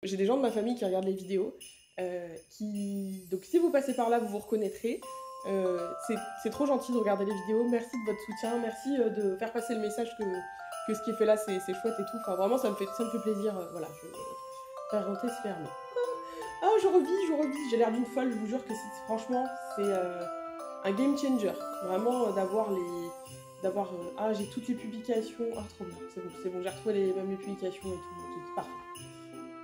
J'ai des gens de ma famille qui regardent les vidéos, donc si vous passez par là, vous vous reconnaîtrez. C'est trop gentil de regarder les vidéos. Merci de votre soutien, merci de faire passer le message que ce qui est fait là, c'est chouette et tout. Enfin, vraiment, ça me fait plaisir. Voilà, parenthèse fermée. Ah, je revis. J'ai l'air d'une folle, je vous jure que franchement, c'est un game changer. Vraiment, ah, j'ai toutes les publications. Ah, trop bien. C'est bon, j'ai retrouvé même les publications et tout. C'est parfait.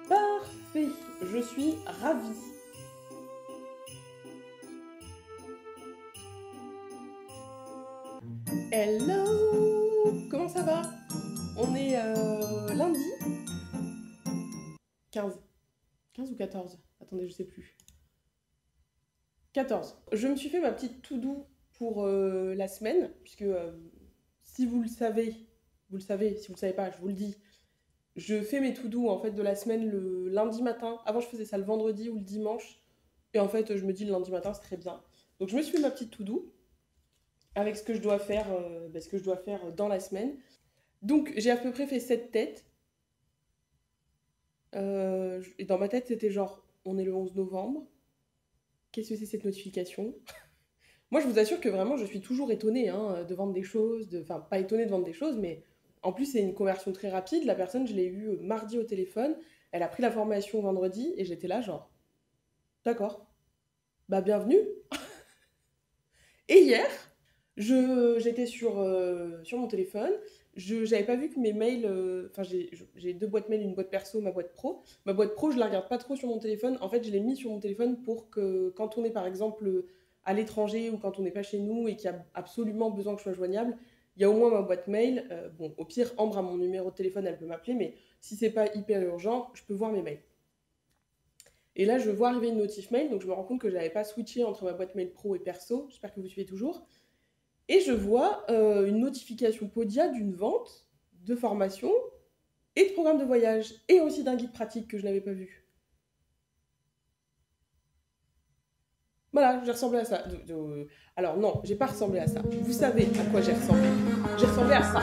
Parfait, je suis ravie. Hello, comment ça va? On est lundi 15. 15 ou 14? Attendez, je sais plus. 14. Je me suis fait ma petite to-do pour la semaine, puisque si vous le savez, si vous le savez pas, je vous le dis, je fais mes to-do en fait de la semaine le lundi matin. Avant, je faisais ça le vendredi ou le dimanche. Et en fait, je me dis le lundi matin, c'est très bien. Donc, je me suis fait ma petite to-do avec ce que je dois faire, dans la semaine. Donc, j'ai à peu près fait 7 têtes. Et dans ma tête, c'était genre, on est le 11 novembre. Qu'est-ce que c'est cette notification? Moi, je vous assure que vraiment, je suis toujours étonnée de vendre des choses. Enfin, pas étonnée de vendre des choses, mais en plus, c'est une conversion très rapide. La personne, je l'ai eue mardi au téléphone. Elle a pris la formation vendredi et j'étais là, genre, d'accord, bah bienvenue. Et hier, j'étais sur mon téléphone. J'avais pas vu que mes mails. Enfin, j'ai deux boîtes mail, une boîte perso, ma boîte pro. Ma boîte pro, je la regarde pas trop sur mon téléphone. En fait, je l'ai mis sur mon téléphone pour que quand on est par exemple à l'étranger ou quand on n'est pas chez nous et qu'il y a absolument besoin que je sois joignable, il y a au moins ma boîte mail. Bon, au pire, Ambre a mon numéro de téléphone, elle peut m'appeler, mais si c'est pas hyper urgent, je peux voir mes mails. Et là, je vois arriver une notif mail, donc je me rends compte que je n'avais pas switché entre ma boîte mail pro et perso. J'espère que vous suivez toujours. Et je vois une notification Podia d'une vente de formation et de programme de voyage, et aussi d'un guide pratique que je n'avais pas vu. Voilà, j'ai ressemblé à ça. Alors non, j'ai pas ressemblé à ça. Vous savez à quoi j'ai ressemblé. J'ai ressemblé à ça.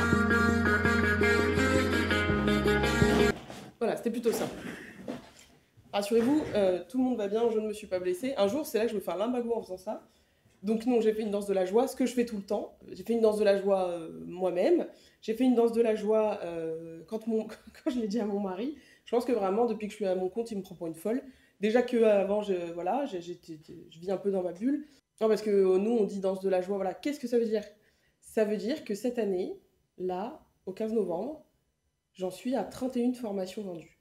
Voilà, c'était plutôt ça. Rassurez-vous, tout le monde va bien, je ne me suis pas blessée. Un jour, c'est là que je me fais un limbago en faisant ça. Donc non, j'ai fait une danse de la joie, ce que je fais tout le temps. J'ai fait une danse de la joie moi-même. J'ai fait une danse de la joie quand je l'ai dit à mon mari. Je pense que vraiment, depuis que je suis à mon compte, il me prend pour une folle. Déjà que avant, voilà, je vis un peu dans ma bulle. Non, parce que nous, on dit danse de la joie. Voilà, qu'est-ce que ça veut dire? Ça veut dire que cette année, là, au 15 novembre, j'en suis à 31 formations vendues.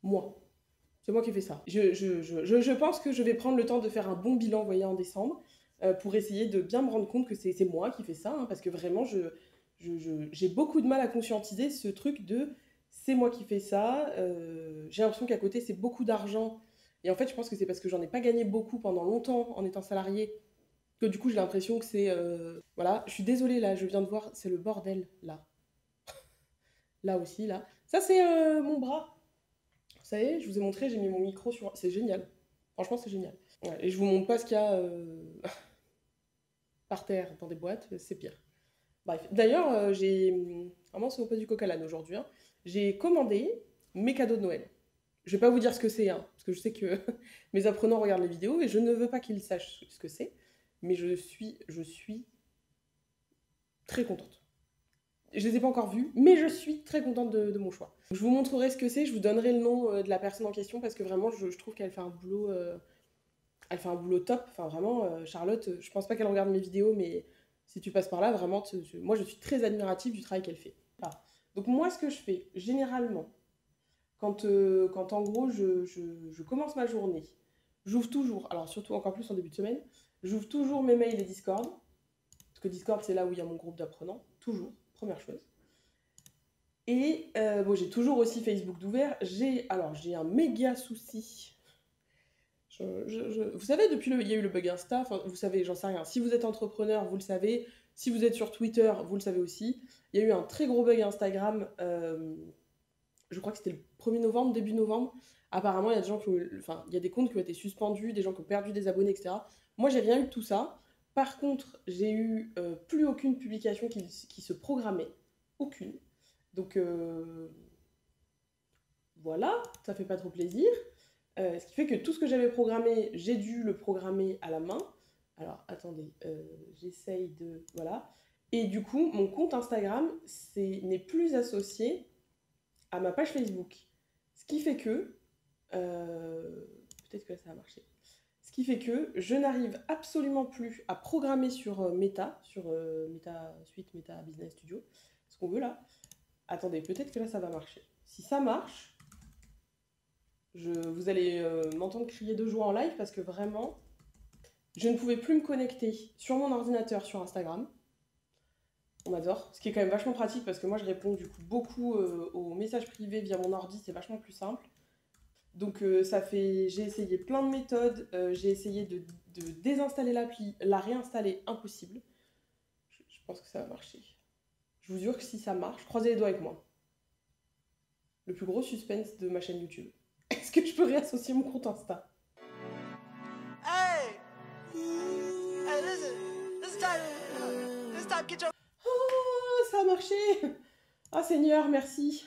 Moi. C'est moi qui fais ça. Je pense que je vais prendre le temps de faire un bon bilan, voyez, en décembre, pour essayer de bien me rendre compte que c'est moi qui fais ça, parce que vraiment, j'ai beaucoup de mal à conscientiser ce truc de c'est moi qui fais ça. J'ai l'impression qu'à côté, c'est beaucoup d'argent. Et en fait, je pense que c'est parce que j'en ai pas gagné beaucoup pendant longtemps en étant salarié, que du coup, j'ai l'impression que c'est... Voilà, je suis désolée, là, je viens de voir, c'est le bordel, là. Là aussi, là. Ça, c'est mon bras. Vous savez, je vous ai montré, j'ai mis mon micro sur... C'est génial. Franchement, c'est génial. Ouais, et je vous montre pas ce qu'il y a par terre dans des boîtes, c'est pire. Bref. D'ailleurs, vraiment, c'est au pas du coq à l'âne aujourd'hui. J'ai commandé mes cadeaux de Noël. Je vais pas vous dire ce que c'est, parce que je sais que mes apprenants regardent les vidéos et je ne veux pas qu'ils sachent ce que c'est. Mais je suis très contente. Je les ai pas encore vus, mais je suis très contente de mon choix. Je vous montrerai ce que c'est, je vous donnerai le nom de la personne en question parce que vraiment, je trouve qu'elle fait un boulot... elle fait un boulot top. Enfin, vraiment, Charlotte, je pense pas qu'elle regarde mes vidéos, mais si tu passes par là, vraiment, moi, je suis très admirative du travail qu'elle fait. Voilà. Donc, moi, ce que je fais, généralement, quand en gros, je commence ma journée, j'ouvre toujours, alors surtout encore plus en début de semaine, j'ouvre toujours mes mails et Discord. Parce que Discord, c'est là où il y a mon groupe d'apprenants. Toujours, première chose. Et bon, j'ai toujours aussi Facebook d'ouvert. J'ai un méga souci. Vous savez, il y a eu le bug Insta, enfin, vous savez, j'en sais rien. Si vous êtes entrepreneur, vous le savez. Si vous êtes sur Twitter, vous le savez aussi. Il y a eu un très gros bug Instagram, je crois que c'était le 1er novembre, début novembre. Apparemment, il y a des gens il y a des comptes qui ont été suspendus, des gens qui ont perdu des abonnés, etc. Moi, j'ai rien eu de tout ça. Par contre, j'ai eu plus aucune publication qui se programmait. Aucune. Donc, voilà, ça fait pas trop plaisir. Ce qui fait que tout ce que j'avais programmé, j'ai dû le programmer à la main. Alors, attendez, j'essaye de... Voilà. Et du coup, mon compte Instagram n'est plus associé à ma page Facebook. Ce qui fait que... peut-être que là, ça a marché. Ce qui fait que je n'arrive absolument plus à programmer sur Meta, sur Meta Suite, Meta Business Studio, ce qu'on veut là. Attendez, peut-être que là, ça va marcher. Si ça marche, vous allez m'entendre crier de joie en live parce que vraiment, je ne pouvais plus me connecter sur mon ordinateur sur Instagram. On adore. Ce qui est quand même vachement pratique parce que moi, je réponds du coup beaucoup aux messages privés via mon ordi, c'est vachement plus simple. Donc j'ai essayé plein de méthodes, j'ai essayé de désinstaller l'appli, la réinstaller, impossible. Je pense que ça va marcher. Je vous jure que si ça marche, croisez les doigts avec moi. Le plus gros suspense de ma chaîne YouTube. Est-ce que je peux réassocier mon compte Insta? Hey! Hey, oh, ça a marché! Ah Seigneur, merci!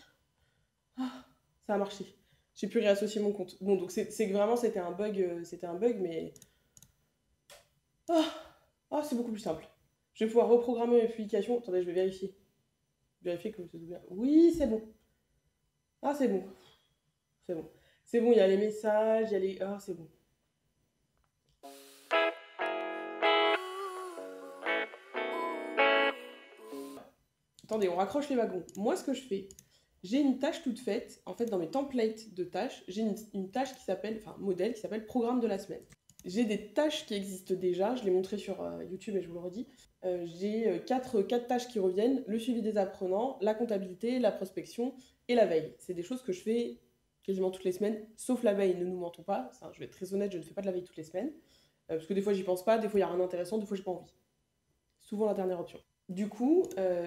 Ah, ça a marché. J'ai pu réassocier mon compte. Bon, donc c'est que vraiment c'était un bug, mais... Ah, c'est beaucoup plus simple. Je vais pouvoir reprogrammer mes publications. Attendez, je vais vérifier. Vérifier que c'est bien. Oui, c'est bon. Ah, c'est bon. C'est bon. C'est bon, il y a les messages, il y a les... Ah, c'est bon. Attendez, on raccroche les wagons. Moi, ce que je fais, j'ai une tâche toute faite. En fait, dans mes templates de tâches, j'ai une tâche qui s'appelle, enfin, modèle qui s'appelle programme de la semaine. J'ai des tâches qui existent déjà, je l'ai montré sur YouTube et je vous le redis. J'ai quatre tâches qui reviennent, le suivi des apprenants, la comptabilité, la prospection et la veille. C'est des choses que je fais quasiment toutes les semaines, sauf la veille, ne nous mentons pas. Je vais être très honnête, je ne fais pas de la veille toutes les semaines. Parce que des fois j'y pense pas, des fois il n'y a rien d'intéressant, des fois j'ai pas envie. Souvent la dernière option. Du coup,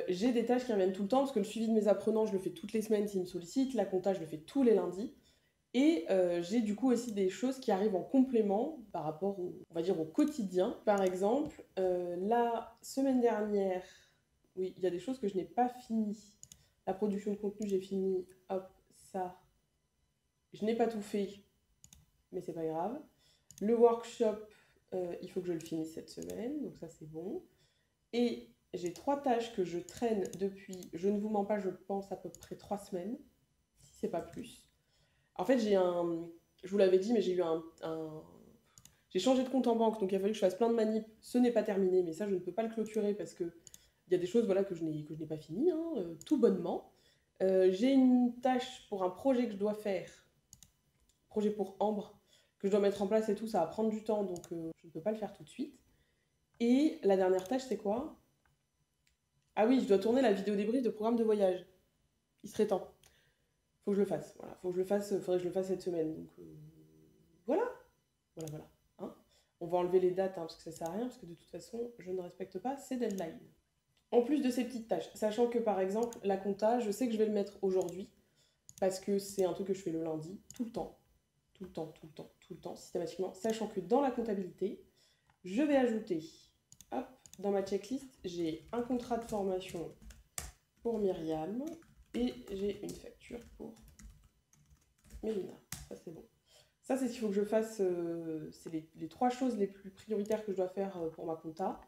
j'ai des tâches qui reviennent tout le temps, parce que le suivi de mes apprenants, je le fais toutes les semaines s'ils me sollicitent, la compta, je le fais tous les lundis. Et j'ai du coup aussi des choses qui arrivent en complément par rapport on va dire, au quotidien. Par exemple, la semaine dernière, oui, il y a des choses que je n'ai pas finies. La production de contenu, j'ai fini, hop, ça. Je n'ai pas tout fait, mais c'est pas grave. Le workshop, il faut que je le finisse cette semaine, donc ça c'est bon. Et j'ai 3 tâches que je traîne depuis, je ne vous mens pas, je pense à peu près 3 semaines, si c'est pas plus. En fait, je vous l'avais dit, mais j'ai eu j'ai changé de compte en banque, donc il a fallu que je fasse plein de manips. Ce n'est pas terminé, mais ça, je ne peux pas le clôturer parce que il y a des choses voilà, que je n'ai pas finies, hein, tout bonnement. J'ai une tâche pour un projet que je dois faire, projet pour Ambre, que je dois mettre en place et tout, ça va prendre du temps, donc je ne peux pas le faire tout de suite. Et la dernière tâche, c'est quoi? Ah oui, je dois tourner la vidéo débrief de programme de voyage. Il serait temps. Faut que je le fasse. Voilà, faut que je le fasse. Faudrait que je le fasse cette semaine. Donc voilà, voilà. Hein, on va enlever les dates hein, parce que ça sert à rien, parce que de toute façon, je ne respecte pas ces deadlines. En plus de ces petites tâches, sachant que par exemple, la compta, je sais que je vais le mettre aujourd'hui, parce que c'est un truc que je fais le lundi, tout le temps, systématiquement, sachant que dans la comptabilité, je vais ajouter, hop, dans ma checklist, j'ai un contrat de formation pour Myriam, et j'ai une facture pour Mélina. Ça, c'est bon. Ça, c'est ce qu'il faut que je fasse. C'est les 3 choses les plus prioritaires que je dois faire pour ma compta.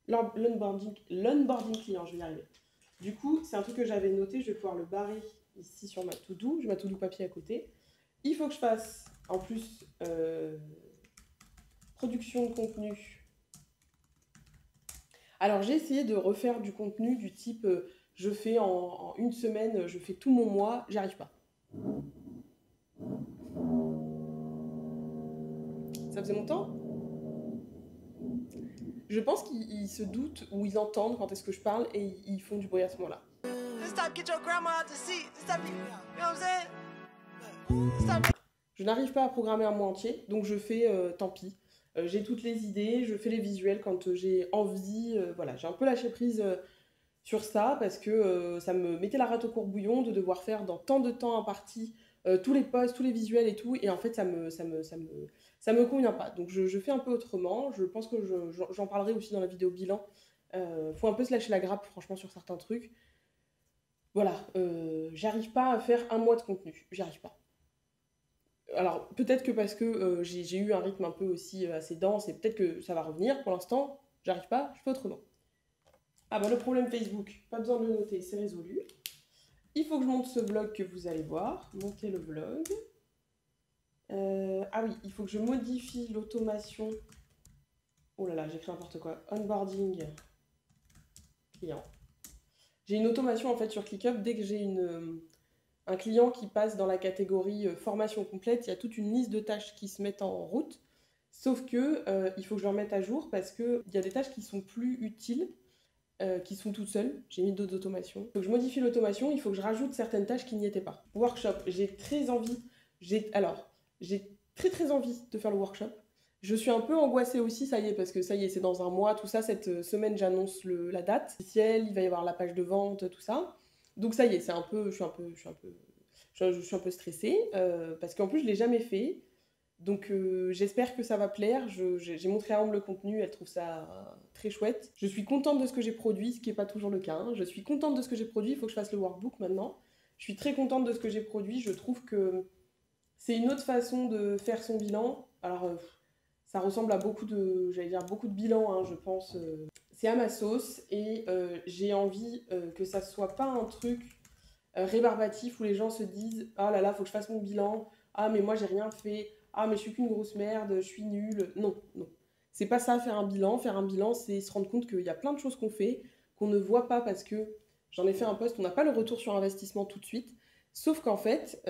L'onboarding client, je vais y arriver. Du coup, c'est un truc que j'avais noté. Je vais pouvoir le barrer ici sur ma to-do. J'ai ma to-do papier à côté. Il faut que je fasse, en plus, production de contenu. Alors, j'ai essayé de refaire du contenu du type... je fais en une semaine, je fais tout mon mois, j'y arrive pas. Ça faisait longtemps? Je pense qu'ils se doutent ou ils entendent quand est-ce que je parle et ils font du bruit à ce moment-là. Je n'arrive pas à programmer un mois entier, donc je fais tant pis. J'ai toutes les idées, je fais les visuels quand j'ai envie. Voilà, j'ai un peu lâché prise sur ça parce que ça me mettait la rate au courbouillon de devoir faire dans tant de temps imparti tous les posts, tous les visuels et tout. Et en fait, ça me convient pas. Donc je fais un peu autrement. Je pense que j'en parlerai aussi dans la vidéo bilan. Faut un peu se lâcher la grappe, franchement, sur certains trucs. Voilà, j'arrive pas à faire un mois de contenu. J'y arrive pas. Alors, peut-être que parce que j'ai eu un rythme un peu aussi assez dense, et peut-être que ça va revenir. Pour l'instant, j'arrive pas, je fais autrement. Ah bah le problème Facebook, pas besoin de le noter, c'est résolu. Il faut que je monte ce vlog que vous allez voir. Monter le vlog. Ah oui, il faut que je modifie l'automation. Oh là là, j'ai écrit n'importe quoi. Onboarding client. J'ai une automation en fait sur ClickUp. Dès que j'ai un client qui passe dans la catégorie formation complète, il y a toute une liste de tâches qui se mettent en route. Sauf que il faut que je le remette à jour parce qu'il y a des tâches qui sont plus utiles, qui sont toutes seules. J'ai mis d'autres automations. Il faut que je modifie l'automation, il faut que je rajoute certaines tâches qui n'y étaient pas. Workshop, j'ai très envie. J'ai très très envie de faire le workshop. Je suis un peu angoissée aussi, ça y est, parce que ça y est, c'est dans un mois, tout ça. Cette semaine, j'annonce la date officielle, il va y avoir la page de vente, tout ça. Donc ça y est, je suis un peu stressée, parce qu'en plus, je ne l'ai jamais fait. Donc j'espère que ça va plaire. J'ai montré à Ambre le contenu, elle trouve ça très chouette. Je suis contente de ce que j'ai produit, ce qui n'est pas toujours le cas, hein. Je suis contente de ce que j'ai produit, il faut que je fasse le workbook maintenant. Je suis très contente de ce que j'ai produit, je trouve que c'est une autre façon de faire son bilan. Alors ça ressemble à beaucoup de bilans, hein, je pense. C'est à ma sauce et j'ai envie que ça soit pas un truc rébarbatif où les gens se disent ah là là, faut que je fasse mon bilan. Ah mais moi j'ai rien fait. Ah mais je suis qu'une grosse merde, je suis nulle. Non, non. C'est pas ça faire un bilan. Faire un bilan, c'est se rendre compte qu'il y a plein de choses qu'on fait, qu'on ne voit pas parce que j'en ai fait un post, on n'a pas le retour sur investissement tout de suite. Sauf qu'en fait,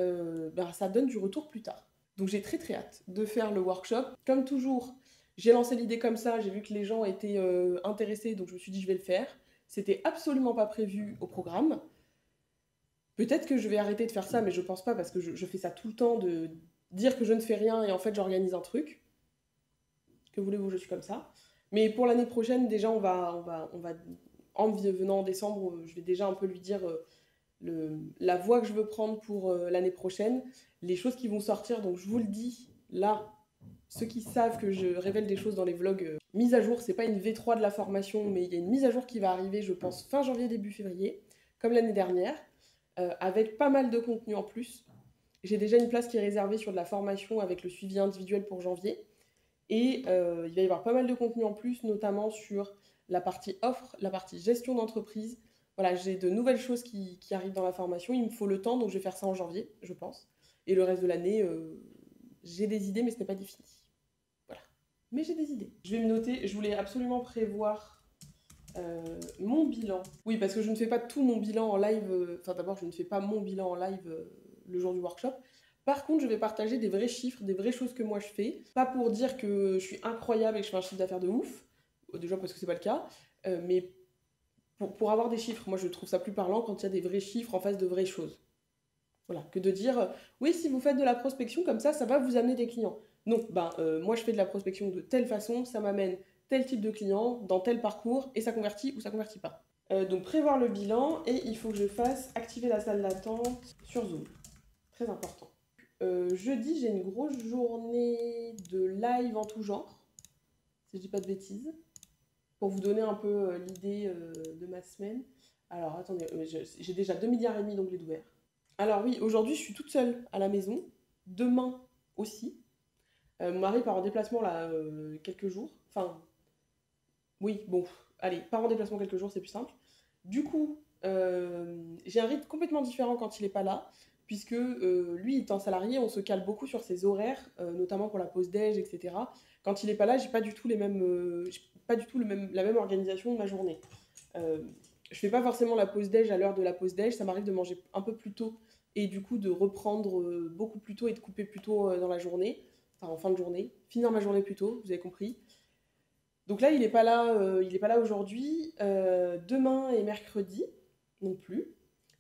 ça donne du retour plus tard. Donc j'ai très très hâte de faire le workshop. Comme toujours, j'ai lancé l'idée comme ça, j'ai vu que les gens étaient intéressés, donc je me suis dit je vais le faire. C'était absolument pas prévu au programme. Peut-être que je vais arrêter de faire ça, mais je pense pas parce que je fais ça tout le temps de dire que je ne fais rien et en fait j'organise un truc. Que voulez-vous, je suis comme ça. Mais pour l'année prochaine, déjà en venant en décembre, je vais déjà un peu lui dire la voie que je veux prendre pour l'année prochaine, les choses qui vont sortir. Donc je vous le dis là, ceux qui savent que je révèle des choses dans les vlogs, mise à jour, c'est pas une V3 de la formation, mais il y a une mise à jour qui va arriver, je pense, fin janvier, début février, comme l'année dernière, avec pas mal de contenu en plus. J'ai déjà une place qui est réservée sur de la formation avec le suivi individuel pour janvier. Et il va y avoir pas mal de contenu en plus, notamment sur la partie offre, la partie gestion d'entreprise. Voilà, j'ai de nouvelles choses qui arrivent dans la formation. Il me faut le temps, donc je vais faire ça en janvier, je pense. Et le reste de l'année, j'ai des idées, mais ce n'est pas défini. Voilà. Mais j'ai des idées. Je vais me noter, je voulais absolument prévoir mon bilan. Oui, parce que je ne fais pas tout mon bilan en live. Enfin, d'abord, je ne fais pas mon bilan en live le jour du workshop. Par contre, je vais partager des vrais chiffres, des vraies choses que moi je fais. Pas pour dire que je suis incroyable et que je fais un chiffre d'affaires de ouf, déjà parce que c'est pas le cas, mais pour avoir des chiffres. Moi, je trouve ça plus parlant quand il y a des vrais chiffres en face de vraies choses. Voilà, que de dire oui, si vous faites de la prospection comme ça va vous amener des clients. Non, moi je fais de la prospection de telle façon, ça m'amène tel type de client dans tel parcours et ça convertit ou ça convertit pas. Donc prévoir le bilan et il faut que je fasse activer la salle d'attente sur Zoom. Très important. Jeudi, j'ai une grosse journée de live en tout genre, si je dis pas de bêtises, pour vous donner un peu l'idée de ma semaine. Alors attendez, j'ai déjà 2,5 milliards d'onglets d'ouvert. Alors oui, aujourd'hui je suis toute seule à la maison, demain aussi. Mon mari part en déplacement là quelques jours. Enfin, oui, bon, allez, part en déplacement quelques jours, c'est plus simple. Du coup, j'ai un rythme complètement différent quand il n'est pas là, puisque lui, étant salarié, on se cale beaucoup sur ses horaires, notamment pour la pause déj, etc. Quand il n'est pas là, j'ai pas du tout j'ai pas du tout la même organisation de ma journée. Je fais pas forcément la pause déj à l'heure de la pause déj, ça m'arrive de manger un peu plus tôt et du coup de reprendre beaucoup plus tôt et de couper plus tôt dans la journée, enfin en fin de journée, finir ma journée plus tôt, vous avez compris. Donc là, il est pas là aujourd'hui. Demain et mercredi non plus.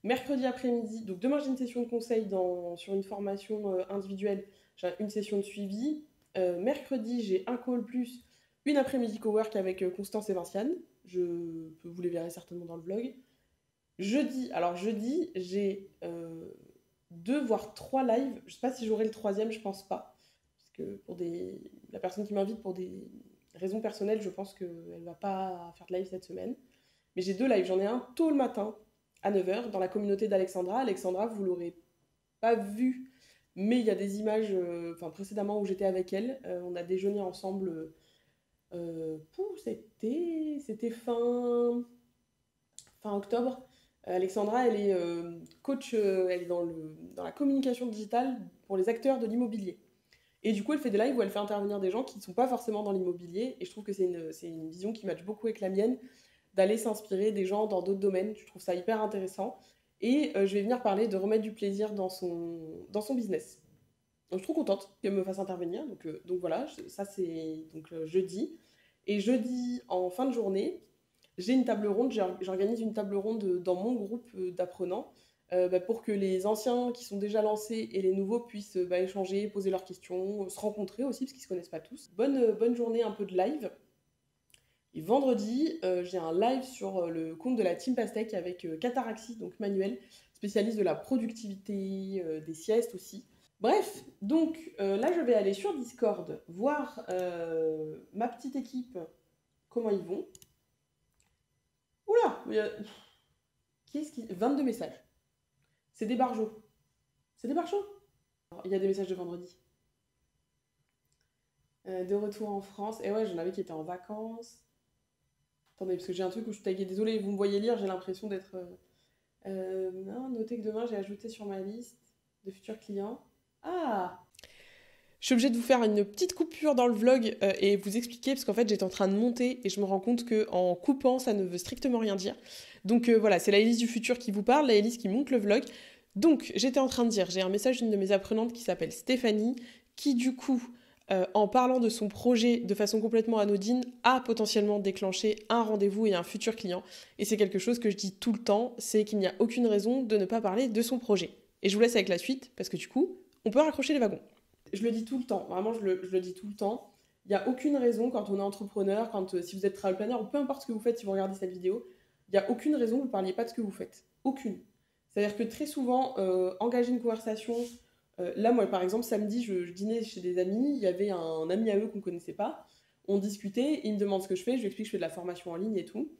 Mercredi après-midi, donc demain j'ai une session de conseil sur une formation individuelle, j'ai une session de suivi. Mercredi, j'ai un call plus une après-midi cowork avec Constance et Vinciane. Vous les verrez certainement dans le vlog. Jeudi, j'ai 2 voire 3 lives. Je sais pas si j'aurai le troisième, je pense pas. Parce que la personne qui m'invite pour des raisons personnelles, je pense qu'elle va pas faire de live cette semaine. Mais j'ai 2 lives. J'en ai un tôt le matin à 9h dans la communauté d'Alexandra. Alexandra, vous l'aurez pas vu mais il y a des images, enfin précédemment où j'étais avec elle, on a déjeuné ensemble, c'était fin octobre. Alexandra, elle est coach, elle est dans la communication digitale pour les acteurs de l'immobilier. Et du coup, elle fait des lives où elle fait intervenir des gens qui ne sont pas forcément dans l'immobilier. Et je trouve que c'est une vision qui matche beaucoup avec la mienne, d'aller s'inspirer des gens dans d'autres domaines. Je trouve ça hyper intéressant. Et je vais venir parler de remettre du plaisir dans son business. Donc, je suis trop contente qu'elle me fasse intervenir. Donc voilà, ça c'est donc jeudi. Et jeudi, en fin de journée, j'ai une table ronde, j'organise une table ronde dans mon groupe d'apprenants pour que les anciens qui sont déjà lancés et les nouveaux puissent échanger, poser leurs questions, se rencontrer aussi parce qu'ils ne se connaissent pas tous. Bonne journée, un peu de live. Et vendredi, j'ai un live sur le compte de la Team Pastèque avec Cataraxie, donc Manuel, spécialiste de la productivité, des siestes aussi. Bref, donc là je vais aller sur Discord voir ma petite équipe, comment ils vont. Oula, qu'est-ce qui... 22 messages. C'est des barjots. C'est des barjots. Il y a des messages de vendredi. De retour en France. Et ouais, j'en avais qui étaient en vacances. Attendez, parce que j'ai un truc où je suis taguée. Désolée, vous me voyez lire, j'ai l'impression d'être... non, notez que demain, j'ai ajouté sur ma liste de futurs clients. Ah, je suis obligée de vous faire une petite coupure dans le vlog et vous expliquer, parce qu'en fait, j'étais en train de monter et je me rends compte qu'en coupant, ça ne veut strictement rien dire. Donc voilà, c'est la Élise du futur qui vous parle, la Élise qui monte le vlog. Donc, j'étais en train de dire, j'ai un message d'une de mes apprenantes qui s'appelle Stéphanie, qui du coup, en parlant de son projet de façon complètement anodine, a potentiellement déclenché un rendez-vous et un futur client. Et c'est quelque chose que je dis tout le temps, c'est qu'il n'y a aucune raison de ne pas parler de son projet. Et je vous laisse avec la suite, parce que du coup, on peut raccrocher les wagons. Je le dis tout le temps, vraiment je le dis tout le temps. Il n'y a aucune raison quand on est entrepreneur, si vous êtes travel planner ou peu importe ce que vous faites si vous regardez cette vidéo, il n'y a aucune raison que vous ne parliez pas de ce que vous faites. Aucune. C'est-à-dire que très souvent, engager une conversation, là moi par exemple samedi je dînais chez des amis, il y avait un ami à eux qu'on ne connaissait pas, on discutait, il me demande ce que je fais, je lui explique que je fais de la formation en ligne et tout.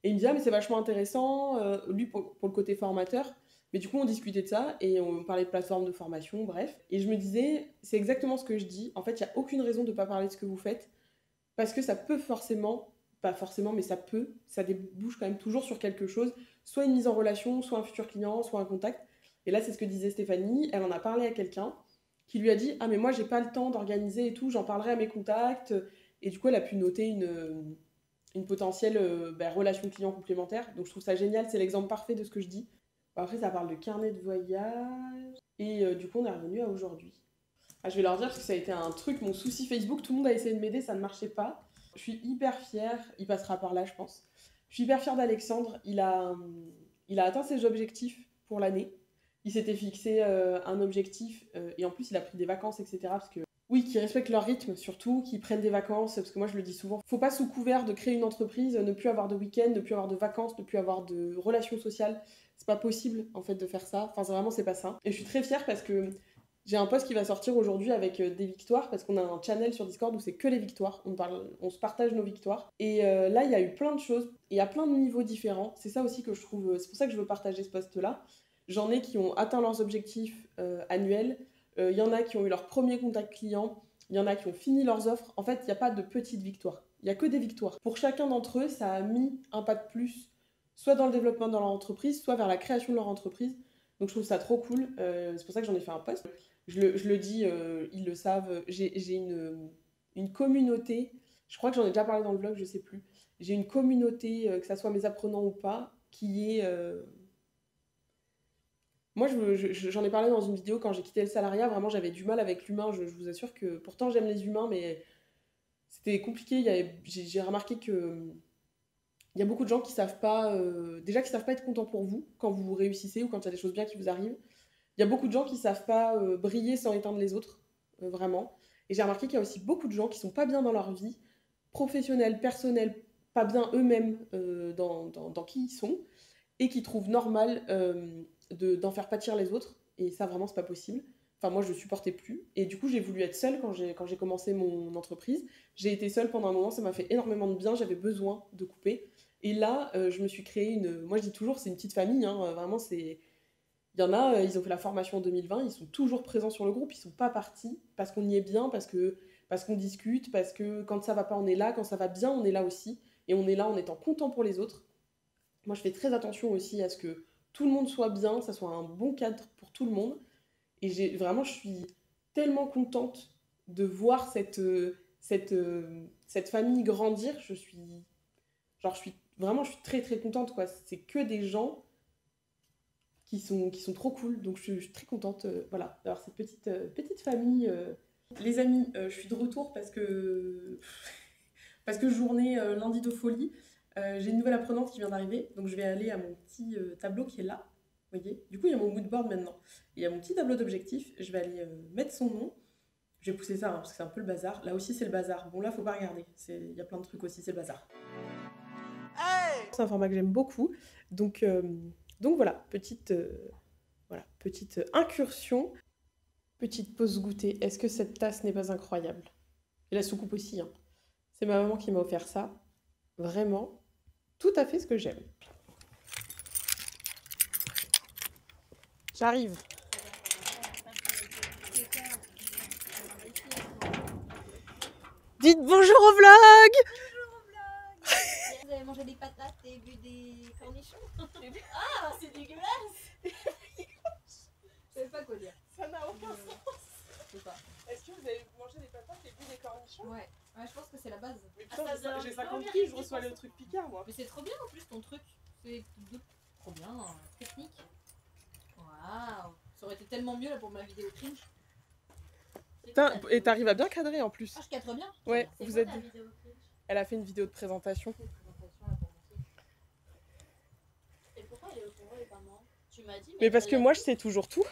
Et il me dit ah mais c'est vachement intéressant, lui pour le côté formateur, mais du coup, on discutait de ça et on parlait de plateformes de formation, bref. Et je me disais, c'est exactement ce que je dis. En fait, il n'y a aucune raison de ne pas parler de ce que vous faites parce que ça peut forcément, pas forcément, mais ça débouche quand même toujours sur quelque chose, soit une mise en relation, soit un futur client, soit un contact. Et là, c'est ce que disait Stéphanie. Elle en a parlé à quelqu'un qui lui a dit ah, mais moi, j'ai pas le temps d'organiser et tout, j'en parlerai à mes contacts. Et du coup, elle a pu noter une potentielle relation client complémentaire. Donc, je trouve ça génial. C'est l'exemple parfait de ce que je dis. Après, ça parle de carnet de voyage. Et du coup, on est revenu à aujourd'hui. Ah, je vais leur dire parce que ça a été un truc, mon souci Facebook. Tout le monde a essayé de m'aider, ça ne marchait pas. Je suis hyper fière. Il passera par là, je pense. Je suis hyper fière d'Alexandre. Il a atteint ses objectifs pour l'année. Il s'était fixé un objectif et en plus, il a pris des vacances, etc. Parce que oui, qui respectent leur rythme surtout, qui prennent des vacances, parce que moi je le dis souvent, faut pas sous couvert de créer une entreprise, ne plus avoir de week-end, ne plus avoir de vacances, ne plus avoir de relations sociales. C'est pas possible en fait de faire ça. Enfin, c'est pas ça. Et je suis très fière parce que j'ai un post qui va sortir aujourd'hui avec des victoires, parce qu'on a un channel sur Discord où c'est que les victoires. On se partage nos victoires. Et là, il y a eu plein de choses. Et il y a plein de niveaux différents. C'est ça aussi que je trouve. C'est pour ça que je veux partager ce post-là. J'en ai qui ont atteint leurs objectifs annuels. Il y en a qui ont eu leur premier contact client. Il y en a qui ont fini leurs offres. En fait, il n'y a pas de petites victoires. Il n'y a que des victoires. Pour chacun d'entre eux, ça a mis un pas de plus, soit dans le développement de leur entreprise, soit vers la création de leur entreprise. Donc je trouve ça trop cool. C'est pour ça que j'en ai fait un post. Je le dis, ils le savent. J'ai une communauté. Je crois que j'en ai déjà parlé dans le vlog, je sais plus. J'ai une communauté, que ça soit mes apprenants ou pas, qui est... Moi, j'en ai parlé dans une vidéo quand j'ai quitté le salariat. Vraiment, j'avais du mal avec l'humain. Je vous assure que pourtant, j'aime les humains, mais c'était compliqué. J'ai remarqué que il y a beaucoup de gens qui savent pas, déjà qui savent pas être contents pour vous quand vous réussissez ou quand il y a des choses bien qui vous arrivent. Il y a beaucoup de gens qui savent pas briller sans éteindre les autres, vraiment. Et j'ai remarqué qu'il y a aussi beaucoup de gens qui sont pas bien dans leur vie, professionnelle, personnelle, pas bien eux-mêmes dans qui ils sont, et qui trouvent normal d'en faire pâtir les autres. Et ça, vraiment, c'est pas possible. Enfin, moi, je supportais plus. Et du coup, j'ai voulu être seule quand j'ai commencé mon entreprise. J'ai été seule pendant un moment, ça m'a fait énormément de bien. J'avais besoin de couper. Et là, je me suis créé une... Moi, je dis toujours, c'est une petite famille. Hein, vraiment, c'est... Il y en a, ils ont fait la formation en 2020, ils sont toujours présents sur le groupe, ils sont pas partis parce qu'on y est bien, parce qu'on discute, parce que quand ça va pas, on est là, quand ça va bien, on est là aussi. Et on est là en étant content pour les autres. Moi, je fais très attention aussi à ce que tout le monde soit bien, ça soit un bon cadre pour tout le monde. Et vraiment, je suis tellement contente de voir cette famille grandir. Je suis vraiment, je suis très très contente, quoi. C'est que des gens qui sont trop cool. Donc je suis très contente, voilà, d'avoir cette petite famille. Les amis, je suis de retour parce que journée lundi de folie. J'ai une nouvelle apprenante qui vient d'arriver, donc je vais aller à mon petit tableau qui est là. Vous voyez, du coup, il y a mon moodboard maintenant. Il y a mon petit tableau d'objectifs. Je vais aller mettre son nom. Je vais pousser ça hein, parce que c'est un peu le bazar. Là aussi, c'est le bazar. Bon, là, faut pas regarder. Il y a plein de trucs aussi, c'est le bazar. Hey, c'est un format que j'aime beaucoup. Donc, donc voilà, petite incursion. Petite pause goûter. Est-ce que cette tasse n'est pas incroyable? Et la soucoupe aussi. Hein. C'est ma maman qui m'a offert ça. Vraiment, tout à fait ce que j'aime. J'arrive. Dites bonjour au vlog. Vous avez mangé des patates et bu des cornichons? Ah, c'est dégueulasse. Je savais pas quoi dire. Ça n'a aucun sens. Je sais pas. Est-ce que vous avez mangé des patates et bu des cornichons? Ouais, je pense que c'est la base. Mais putain, j'ai 50 pieds, je reçois le truc Picard, moi. Mais c'est trop bien en plus ton truc. C'est trop bien, technique. Waouh. Ça aurait été tellement mieux là pour ma vidéo cringe. Putain, et t'arrives à bien cadrer en plus. Ah, je cadre bien. Ouais, C'est vous quoi êtes. ta vidéo cringe? Elle a fait une vidéo de présentation. Et pourquoi elle est au bureau et pas moi? Tu m'as dit. Mais parce que moi, je sais toujours tout.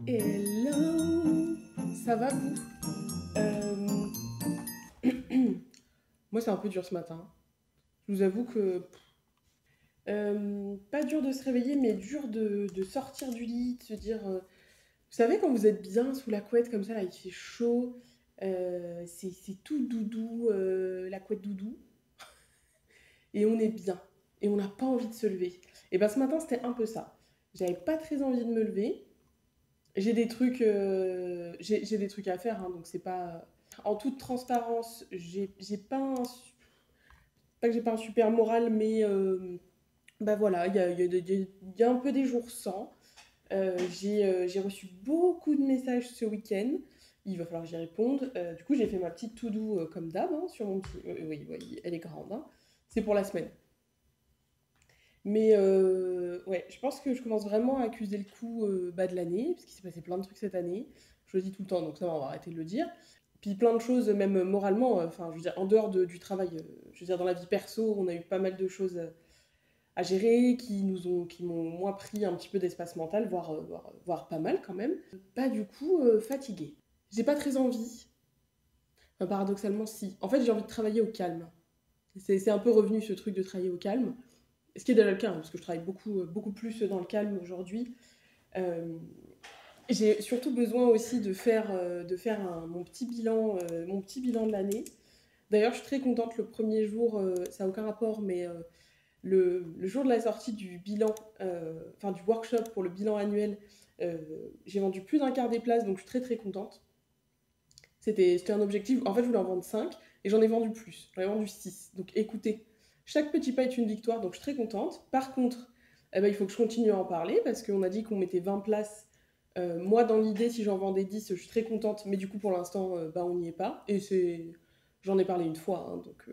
Hello, ça va vous? Moi, c'est un peu dur ce matin. Je vous avoue que pas dur de se réveiller, mais dur de sortir du lit, de se dire. Vous savez, quand vous êtes bien sous la couette comme ça, là, il fait chaud, c'est tout doudou, la couette doudou, et on est bien, et on n'a pas envie de se lever. Et ben ce matin, c'était un peu ça. J'avais pas très envie de me lever. J'ai des trucs à faire, hein, donc c'est pas. En toute transparence, j'ai pas pas que j'ai pas un super moral, mais bah voilà, il y a un peu des jours sans. J'ai reçu beaucoup de messages ce week-end. Il va falloir que j'y réponde. Du coup, j'ai fait ma petite to-do comme d'hab hein, sur mon petit. Oui, oui, elle est grande. Hein. C'est pour la semaine. Mais ouais, je pense que je commence vraiment à accuser le coup bah, de l'année, parce qu'il s'est passé plein de trucs cette année. Je le dis tout le temps, donc ça, on va arrêter de le dire. Puis plein de choses, même moralement, enfin, je veux dire, en dehors du travail, je veux dire, dans la vie perso, on a eu pas mal de choses à gérer qui m'ont moins pris un petit peu d'espace mental, voire pas mal quand même. Pas du coup fatiguée. J'ai pas très envie. Enfin, paradoxalement, si. En fait, j'ai envie de travailler au calme. C'est un peu revenu ce truc de travailler au calme. Ce qui est déjà le cas, hein, parce que je travaille beaucoup plus dans le calme aujourd'hui. J'ai surtout besoin aussi de faire mon petit bilan de l'année. D'ailleurs, je suis très contente le premier jour, ça n'a aucun rapport, mais le jour de la sortie du bilan, enfin du workshop pour le bilan annuel, j'ai vendu plus d'un quart des places, donc je suis très très contente. C'était un objectif, en fait je voulais en vendre 5 et j'en ai vendu plus, j'en ai vendu 6. Donc écoutez, chaque petit pas est une victoire, donc je suis très contente. Par contre, eh ben, il faut que je continue à en parler parce qu'on a dit qu'on mettait 20 places. Moi, dans l'idée, si j'en vendais 10, je suis très contente, mais du coup, pour l'instant, bah, on n'y est pas. Et j'en ai parlé une fois, hein, donc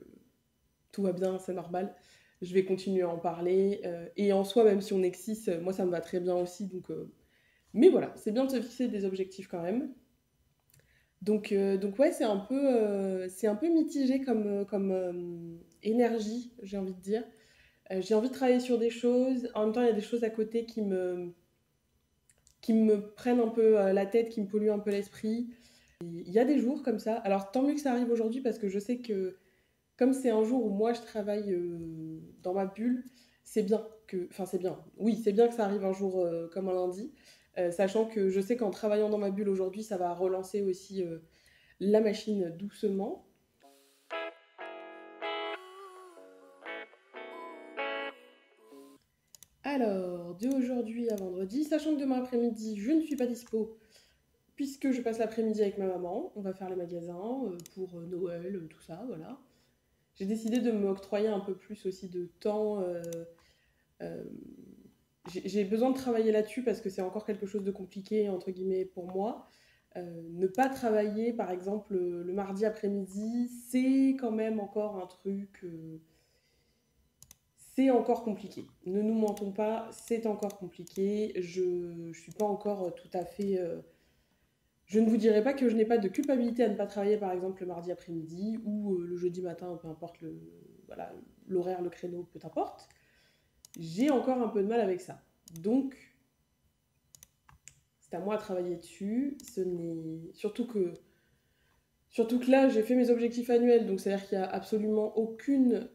tout va bien, c'est normal. Je vais continuer à en parler. Et en soi, même si on est que 6, moi, ça me va très bien aussi. Mais voilà, c'est bien de se fixer des objectifs quand même. Donc ouais, c'est un peu mitigé comme énergie, j'ai envie de dire. J'ai envie de travailler sur des choses. En même temps, il y a des choses à côté qui me prennent un peu la tête, qui me polluent un peu l'esprit. Il y a des jours comme ça. Alors, tant mieux que ça arrive aujourd'hui parce que je sais que comme c'est un jour où moi je travaille dans ma bulle, c'est bien que. Enfin, c'est bien. Oui, c'est bien que ça arrive un jour comme un lundi. Sachant que je sais qu'en travaillant dans ma bulle aujourd'hui, ça va relancer aussi la machine doucement. Alors, Alors, de aujourd'hui à vendredi, sachant que demain après-midi, je ne suis pas dispo, puisque je passe l'après-midi avec ma maman. On va faire les magasins pour Noël, tout ça, voilà. J'ai décidé de m'octroyer un peu plus aussi de temps. Euh, j'ai besoin de travailler là-dessus parce que c'est encore quelque chose de compliqué, entre guillemets, pour moi. Ne pas travailler, par exemple, le mardi après-midi, c'est quand même encore un truc... c'est encore compliqué. Ne nous mentons pas, c'est encore compliqué. Je ne suis pas encore tout à fait... je ne vous dirai pas que je n'ai pas de culpabilité à ne pas travailler, par exemple, le mardi après-midi ou le jeudi matin, peu importe voilà, l'horaire, le créneau, peu importe. J'ai encore un peu de mal avec ça. Donc, c'est à moi de travailler dessus. Surtout que là, j'ai fait mes objectifs annuels, donc c'est-à-dire qu'il n'y a absolument aucune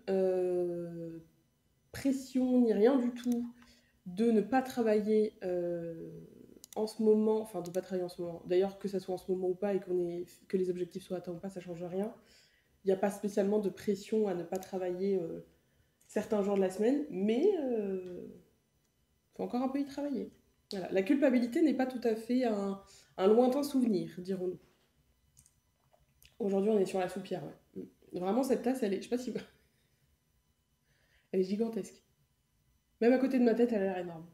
pression ni rien du tout de ne pas travailler en ce moment, enfin de ne pas travailler en ce moment, d'ailleurs que ça soit en ce moment ou pas et que les objectifs soient atteints ou pas, ça ne change rien. Il n'y a pas spécialement de pression à ne pas travailler certains jours de la semaine, mais faut encore un peu y travailler. Voilà. La culpabilité n'est pas tout à fait un lointain souvenir, dirons-nous. Aujourd'hui, on est sur la soupière. Ouais. Vraiment, cette tasse, elle est, je sais pas si... elle est gigantesque. Même à côté de ma tête, elle a l'air énorme.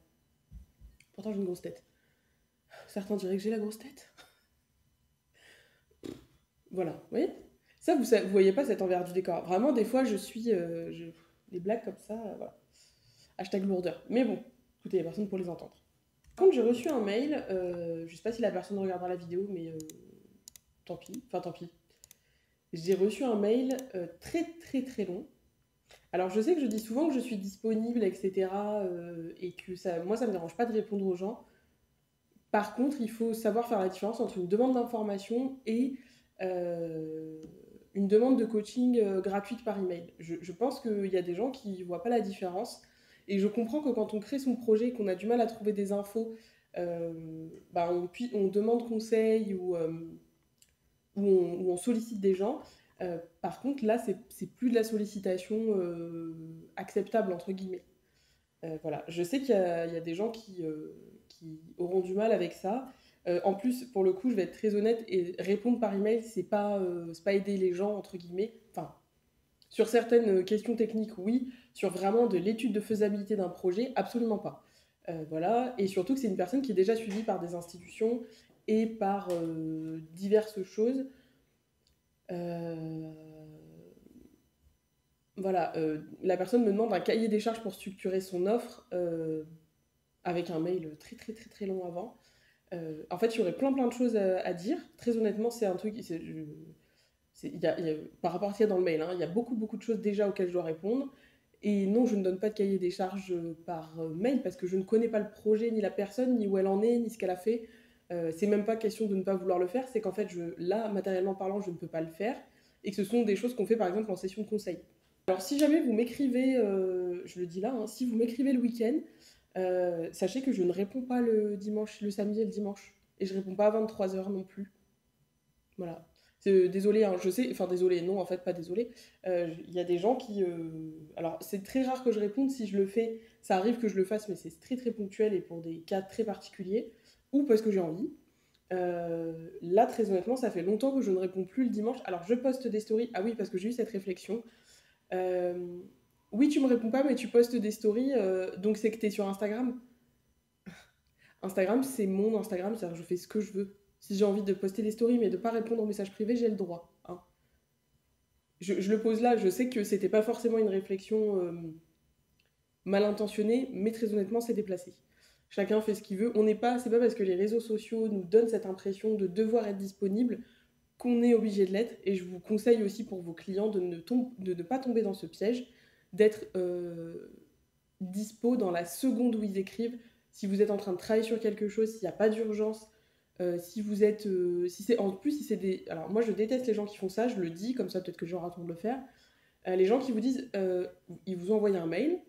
Pourtant, j'ai une grosse tête. Certains diraient que j'ai la grosse tête. Voilà, vous voyez ça, vous voyez pas cet envers du décor. Vraiment, des fois, je suis... les blagues comme ça, voilà. Hashtag lourdeur. Mais bon, écoutez, il n'y a personne pour les entendre. Par contre, j'ai reçu un mail, je sais pas si la personne regardera la vidéo, mais tant pis, enfin tant pis. J'ai reçu un mail très très très long. Alors je sais que je dis souvent que je suis disponible, etc. Et que moi ça me dérange pas de répondre aux gens. Par contre, il faut savoir faire la différence entre une demande d'information et une demande de coaching gratuite par email. Je pense qu'il y a des gens qui voient pas la différence. Et je comprends que quand on crée son projet et qu'on a du mal à trouver des infos, on demande conseil ou on sollicite des gens. Par contre, là, c'est plus de la sollicitation acceptable, entre guillemets. Voilà. Je sais qu'il y a des gens qui auront du mal avec ça. En plus, pour le coup, je vais être très honnête, et répondre par email, c'est pas aider les gens, entre guillemets. Enfin, sur certaines questions techniques, oui. Sur vraiment de l'étude de faisabilité d'un projet, absolument pas. Voilà. Et surtout que c'est une personne qui est déjà suivie par des institutions et par diverses choses. Voilà, la personne me demande un cahier des charges pour structurer son offre avec un mail très très très très long avant. En fait, il y aurait plein plein de choses à dire. Très honnêtement, c'est un truc... par rapport à ce qu'il y a dans le mail, hein, il y a beaucoup beaucoup de choses déjà auxquelles je dois répondre. Et non, je ne donne pas de cahier des charges par mail parce que je ne connais pas le projet, ni la personne, ni où elle en est, ni ce qu'elle a fait. C'est même pas question de ne pas vouloir le faire, c'est qu'en fait, là, matériellement parlant, je ne peux pas le faire. Et que ce sont des choses qu'on fait par exemple en session de conseil. Alors si jamais vous m'écrivez, je le dis là, hein, si vous m'écrivez le week-end, sachez que je ne réponds pas le dimanche, le samedi et le dimanche. Et je réponds pas à 23h non plus. Voilà. Désolé, hein, je sais, enfin désolé, non en fait pas désolé. Il y a des gens qui... alors c'est très rare que je réponde, si je le fais, ça arrive que je le fasse, mais c'est très très ponctuel et pour des cas très particuliers, ou parce que j'ai envie. Là, très honnêtement, ça fait longtemps que je ne réponds plus le dimanche. Alors je poste des stories, ah oui, parce que j'ai eu cette réflexion. Oui, tu me réponds pas, mais tu postes des stories, donc c'est que t'es sur Instagram. Instagram, c'est mon Instagram, c'est-à-dire que je fais ce que je veux. Si j'ai envie de poster des stories, mais de pas répondre aux messages privés, j'ai le droit. Hein. Je le pose là, je sais que c'était pas forcément une réflexion mal intentionnée, mais très honnêtement, c'est déplacé. Chacun fait ce qu'il veut. C'est pas parce que les réseaux sociaux nous donnent cette impression de devoir être disponible qu'on est obligé de l'être. Et je vous conseille aussi pour vos clients de ne pas tomber dans ce piège, d'être dispo dans la seconde où ils écrivent. Si vous êtes en train de travailler sur quelque chose, s'il n'y a pas d'urgence, si vous êtes... si c'est des... Alors moi je déteste les gens qui font ça, je le dis, comme ça peut-être que j'aurai le temps de le faire. Les gens qui vous disent, ils vous ont envoyé un mail,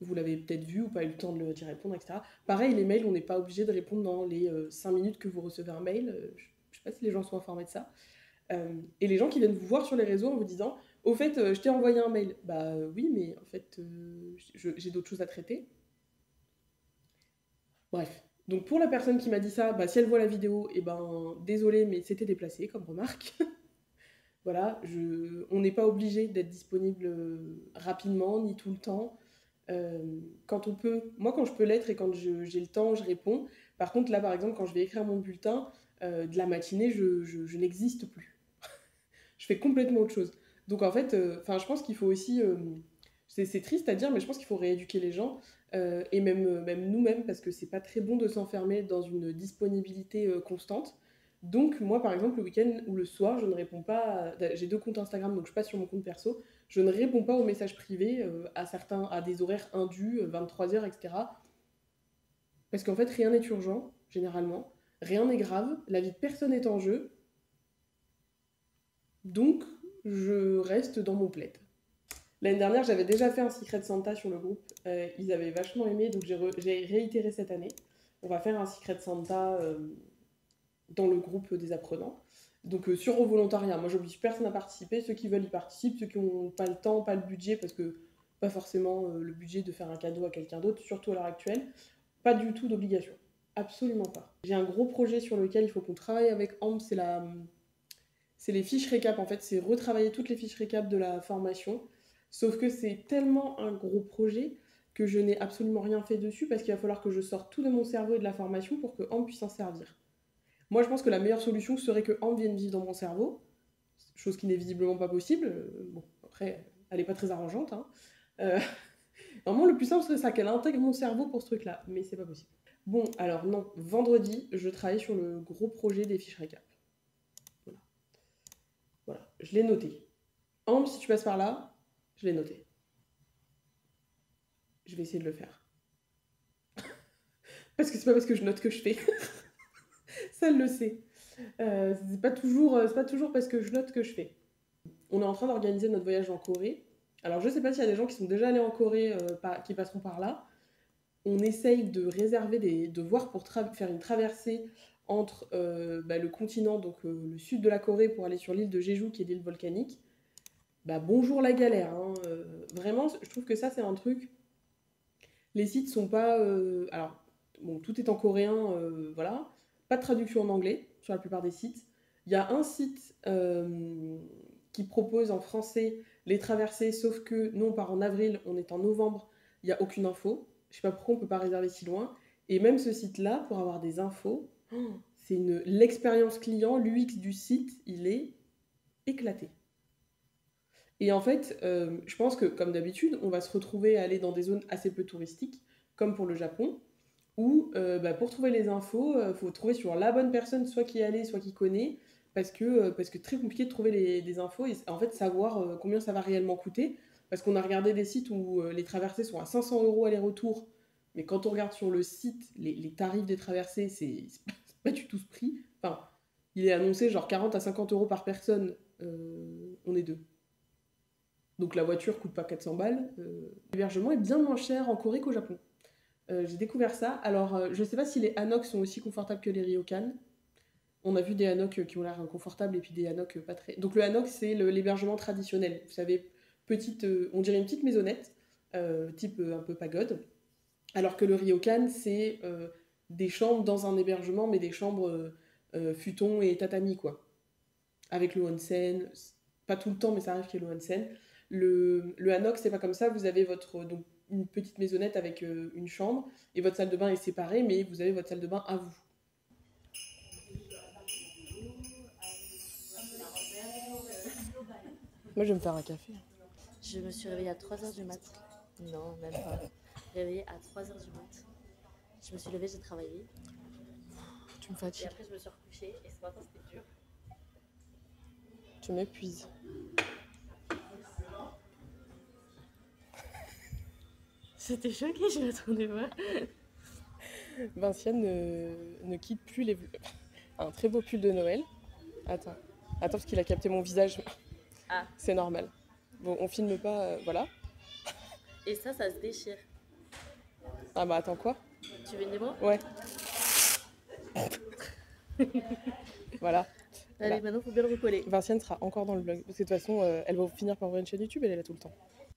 vous l'avez peut-être vu ou pas eu le temps d'y répondre, etc. Pareil, les mails, on n'est pas obligé de répondre dans les 5 minutes que vous recevez un mail. Je ne sais pas si les gens sont informés de ça. Et les gens qui viennent vous voir sur les réseaux en vous disant « Au fait, je t'ai envoyé un mail. » Bah oui, mais en fait, j'ai d'autres choses à traiter. Bref. Donc pour la personne qui m'a dit ça, bah, si elle voit la vidéo, et ben désolé, mais c'était déplacé comme remarque. Voilà, on n'est pas obligé d'être disponible rapidement, ni tout le temps. Quand on peut, moi quand je peux l'être et quand j'ai le temps, je réponds. Par contre, là par exemple, quand je vais écrire mon bulletin, de la matinée, je n'existe plus. Je fais complètement autre chose. Donc en fait, je pense qu'il faut aussi, c'est triste à dire, mais je pense qu'il faut rééduquer les gens, et même nous-mêmes, parce que c'est pas très bon de s'enfermer dans une disponibilité constante. Donc moi par exemple le week-end ou le soir, je ne réponds pas, j'ai 2 comptes Instagram, donc je passe sur mon compte perso, je ne réponds pas aux messages privés à des horaires indus, 23h, etc. Parce qu'en fait rien n'est urgent, généralement, rien n'est grave, la vie de personne n'est en jeu, donc je reste dans mon plaid. L'année dernière, j'avais déjà fait un Secret Santa sur le groupe. Ils avaient vachement aimé, donc j'ai réitéré cette année. On va faire un Secret Santa dans le groupe des apprenants. Donc sur au volontariat, moi j'oblige personne à participer. Ceux qui veulent y participent, ceux qui n'ont pas le temps, pas le budget, parce que pas forcément le budget de faire un cadeau à quelqu'un d'autre, surtout à l'heure actuelle. Pas du tout d'obligation. Absolument pas. J'ai un gros projet sur lequel il faut qu'on travaille avec Ambre, c'est les fiches récap. En fait, c'est retravailler toutes les fiches récap de la formation. Sauf que c'est tellement un gros projet que je n'ai absolument rien fait dessus parce qu'il va falloir que je sorte tout de mon cerveau et de la formation pour que Ambre puisse s'en servir. Moi, je pense que la meilleure solution serait que Ambre vienne vivre dans mon cerveau, chose qui n'est visiblement pas possible. Bon, après, elle n'est pas très arrangeante. Hein. Vraiment, le plus simple serait ça, qu'elle intègre mon cerveau pour ce truc-là, mais c'est pas possible. Bon, alors non, vendredi, je travaille sur le gros projet des fiches récap. Voilà, je l'ai noté. Ambre, si tu passes par là, je l'ai noté. Je vais essayer de le faire. Parce que c'est pas parce que je note que je fais. Ça, elle le sait. C'est pas toujours parce que je note que je fais. On est en train d'organiser notre voyage en Corée. Alors, je sais pas s'il y a des gens qui sont déjà allés en Corée qui passeront par là. On essaye de réserver de voir pour faire une traversée entre le continent, donc le sud de la Corée, pour aller sur l'île de Jeju, qui est l'île volcanique. Bah, bonjour la galère. Hein. Vraiment, je trouve que ça, c'est un truc. Les sites sont pas. Alors, bon, tout est en coréen, voilà. Pas de traduction en anglais sur la plupart des sites. Il y a un site qui propose en français les traversées, sauf que nous, on part en avril, on est en novembre, il n'y a aucune info. Je sais pas pourquoi on peut pas réserver si loin. Et même ce site-là, pour avoir des infos, c'est l'expérience client, l'UX du site, il est éclaté. Et en fait, je pense que, comme d'habitude, on va se retrouver à aller dans des zones assez peu touristiques, comme pour le Japon, où pour trouver les infos, il faut trouver sur la bonne personne, soit qui est allée, soit qui connaît, parce que très compliqué de trouver des infos et en fait savoir combien ça va réellement coûter. Parce qu'on a regardé des sites où les traversées sont à 500 € aller-retour, mais quand on regarde sur le site, les tarifs des traversées, c'est pas du tout ce prix. Enfin, il est annoncé genre 40 à 50 € par personne, on est deux. Donc la voiture coûte pas 400 balles. L'hébergement est bien moins cher en Corée qu'au Japon. J'ai découvert ça. Alors, je sais pas si les hanoks sont aussi confortables que les ryokan. On a vu des hanoks qui ont l'air confortables et puis des hanoks pas très... Donc le hanok, c'est l'hébergement traditionnel. Vous savez, on dirait une petite maisonnette, type un peu pagode. Alors que le ryokan, c'est des chambres dans un hébergement, mais des chambres futon et tatami, quoi. Avec le onsen. Pas tout le temps, mais ça arrive qu'il y ait le onsen. Le hanok, c'est pas comme ça. Vous avez donc une petite maisonnette avec une chambre et votre salle de bain est séparée, mais vous avez votre salle de bain à vous. Moi, je vais me faire un café. Je me suis réveillée à 3h du mat. Non, même pas. Réveillée à 3h du mat. Je me suis levée, j'ai travaillé. Tu me fatigues. Et après, je me suis recouchée et ce matin, c'était dur. Tu m'épuises. J'étais choquée, je m'attendais pas. Vinciane ne quitte plus un très beau pull de Noël. Attends, parce qu'il a capté mon visage. Ah. C'est normal. Bon, on filme pas, voilà. Et ça se déchire. Ah bah attends, quoi? Tu veux une démo? Ouais. Voilà. Allez, maintenant, faut bien le recoller. Vinciane sera encore dans le blog. Parce que de toute façon, elle va finir par ouvrir une chaîne YouTube, elle est là tout le temps.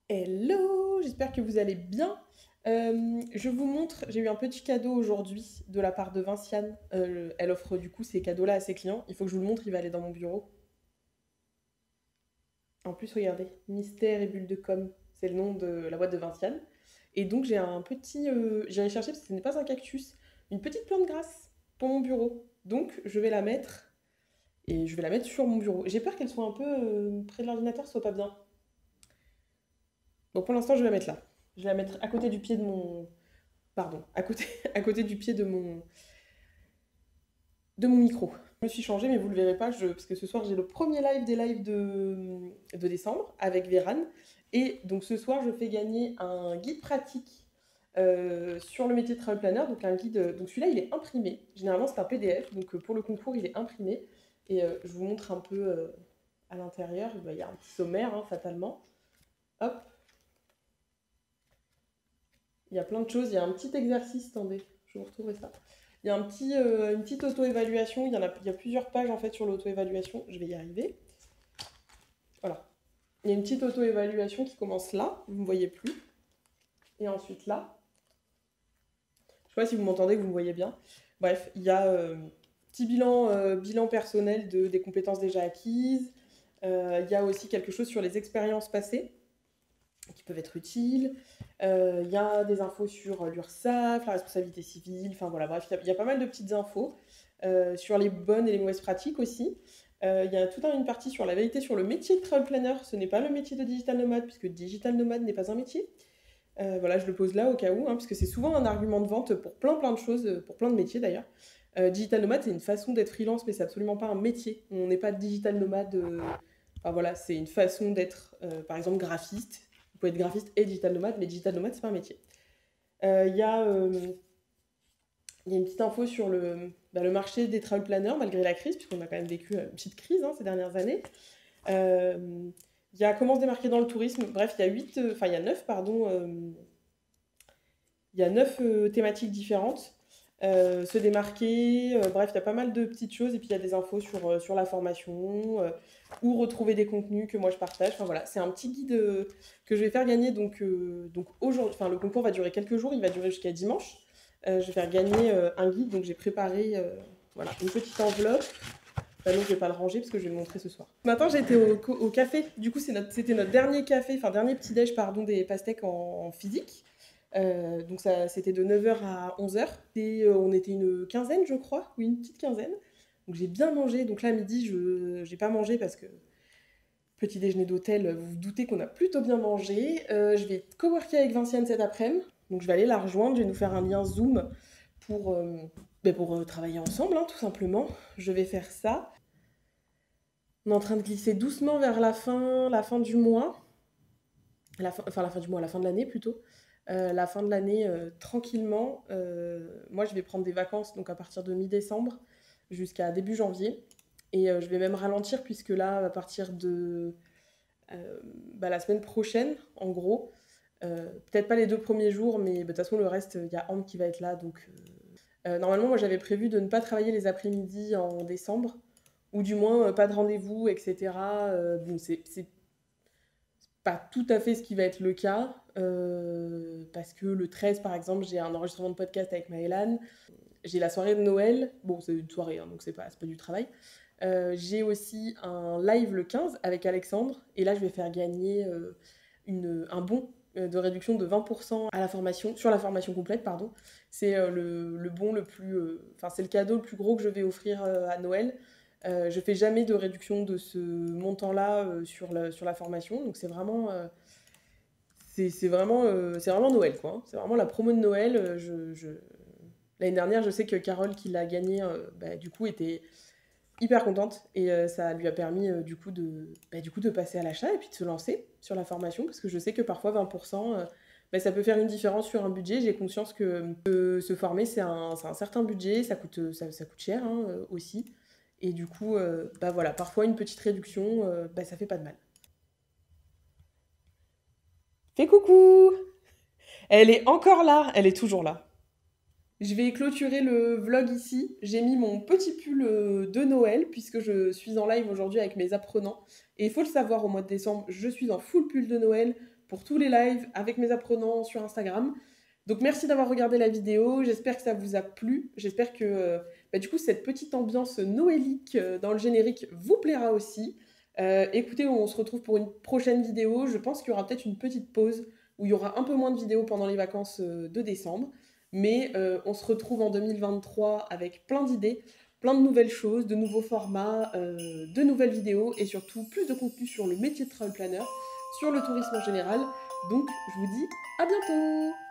Hello, j'espère que vous allez bien. Je vous montre, j'ai eu un petit cadeau aujourd'hui de la part de Vinciane. Elle offre du coup ces cadeaux-là à ses clients. Il faut que je vous le montre, il va aller dans mon bureau. En plus, regardez, Mystère et Bulle de Com, c'est le nom de la boîte de Vinciane. Et donc j'ai un petit... J'irai chercher parce que ce n'est pas un cactus, une petite plante grasse pour mon bureau. Donc je vais la mettre et je vais la mettre sur mon bureau. J'ai peur qu'elle soit un peu près de l'ordinateur, ce soit pas bien. Donc pour l'instant, je vais la mettre là. Je vais la mettre à côté du pied de mon... Pardon, à côté du pied de mon micro. Je me suis changée, mais vous le verrez pas, parce que ce soir j'ai le premier live des lives de décembre avec Véran. Et donc ce soir, je fais gagner un guide pratique sur le métier de travel planner. Donc un guide, donc celui-là il est imprimé. Généralement c'est un PDF, donc pour le concours il est imprimé. Et je vous montre un peu à l'intérieur. Il y a un petit sommaire, hein, fatalement. Hop. Il y a plein de choses. Il y a un petit exercice. Attendez, je vais vous retrouver ça. Il y a une petite auto-évaluation. Il y a plusieurs pages en fait sur l'auto-évaluation. Je vais y arriver. Voilà. Il y a une petite auto-évaluation qui commence là. Vous ne me voyez plus. Et ensuite là. Je ne sais pas si vous m'entendez, que vous me voyez bien. Bref, il y a petit bilan personnel des compétences déjà acquises. Il y a aussi quelque chose sur les expériences passées qui peuvent être utiles. Il y a des infos sur l'URSSAF, la responsabilité civile, enfin voilà, bref, il y a pas mal de petites infos sur les bonnes et les mauvaises pratiques aussi. Il y a toute une partie sur la vérité sur le métier de travel planner. Ce n'est pas le métier de digital nomade, puisque digital nomade n'est pas un métier. Voilà, je le pose là au cas où, hein, parce que c'est souvent un argument de vente pour plein de choses, pour plein de métiers d'ailleurs. Digital nomade, c'est une façon d'être freelance, mais c'est absolument pas un métier. On n'est pas digital nomade. Enfin voilà, c'est une façon d'être, par exemple, graphiste. Vous pouvez être graphiste et digital nomade, mais digital nomade, c'est pas un métier. Il y a une petite info sur le marché des travel planners, malgré la crise, puisqu'on a quand même vécu une petite crise ces dernières années. Il y a comment se démarquer dans le tourisme. Bref, il y a 9, pardon. Il y a 9 thématiques différentes. Se démarquer, bref, il y a pas mal de petites choses. Et puis, il y a des infos sur la formation, où retrouver des contenus que moi je partage. Enfin, voilà, c'est un petit guide que je vais faire gagner. Donc aujourd'hui, enfin, le concours va durer quelques jours. Il va durer jusqu'à dimanche. Je vais faire gagner un guide. Donc, j'ai préparé voilà, une petite enveloppe. Bah non, je vais pas le ranger parce que je vais le montrer ce soir. Ce matin, j'étais au café. Du coup, c'était notre dernier café, enfin dernier petit-déj, pardon, des pastèques en physique. Donc c'était de 9h à 11h. Et on était une quinzaine, je crois. Oui, une petite quinzaine. Donc j'ai bien mangé. Donc là, à midi, je n'ai pas mangé parce que petit déjeuner d'hôtel, vous vous doutez qu'on a plutôt bien mangé. Je vais coworker avec Vinciane cet après-midi. Donc je vais aller la rejoindre. Je vais nous faire un lien Zoom pour travailler ensemble, hein, tout simplement. Je vais faire ça. On est en train de glisser doucement vers la fin du mois. La fin du mois, la fin de l'année plutôt. La fin de l'année, tranquillement. Moi, je vais prendre des vacances donc à partir de mi-décembre jusqu'à début janvier. Et je vais même ralentir puisque là, à partir de la semaine prochaine, en gros, peut-être pas les 2 premiers jours, mais de toute façon, le reste, il y a Ambre qui va être là. Donc, normalement, moi, j'avais prévu de ne pas travailler les après-midi en décembre. Ou du moins pas de rendez-vous, etc. Bon, c'est pas tout à fait ce qui va être le cas, parce que le 13, par exemple, j'ai un enregistrement de podcast avec Maëlan, j'ai la soirée de Noël, bon, c'est une soirée, hein, donc c'est pas du travail. J'ai aussi un live le 15 avec Alexandre, et là, je vais faire gagner un bon de réduction de 20% à la formation, sur la formation complète, pardon. C'est le bon le plus... Enfin, c'est le cadeau le plus gros que je vais offrir à Noël. Je fais jamais de réduction de ce montant-là sur la formation, donc c'est vraiment Noël, quoi, hein. C'est vraiment la promo de Noël. L'année dernière, je sais que Carole, qui l'a gagné, du coup, était hyper contente et ça lui a permis du coup de passer à l'achat et puis de se lancer sur la formation, parce que je sais que parfois 20%, ça peut faire une différence sur un budget. J'ai conscience que se former, c'est un certain budget, ça coûte cher, hein, aussi. Et du coup, voilà, parfois une petite réduction, ça fait pas de mal. Fais coucou! Elle est encore là, elle est toujours là. Je vais clôturer le vlog ici. J'ai mis mon petit pull de Noël, puisque je suis en live aujourd'hui avec mes apprenants. Et il faut le savoir, au mois de décembre, je suis en full pull de Noël pour tous les lives avec mes apprenants sur Instagram. Donc merci d'avoir regardé la vidéo, j'espère que ça vous a plu, j'espère que du coup cette petite ambiance noélique dans le générique vous plaira aussi. Écoutez, on se retrouve pour une prochaine vidéo, je pense qu'il y aura peut-être une petite pause où il y aura un peu moins de vidéos pendant les vacances de décembre, mais on se retrouve en 2023 avec plein d'idées, plein de nouvelles choses, de nouveaux formats, de nouvelles vidéos et surtout plus de contenu sur le métier de travel planner, sur le tourisme en général. Donc je vous dis à bientôt!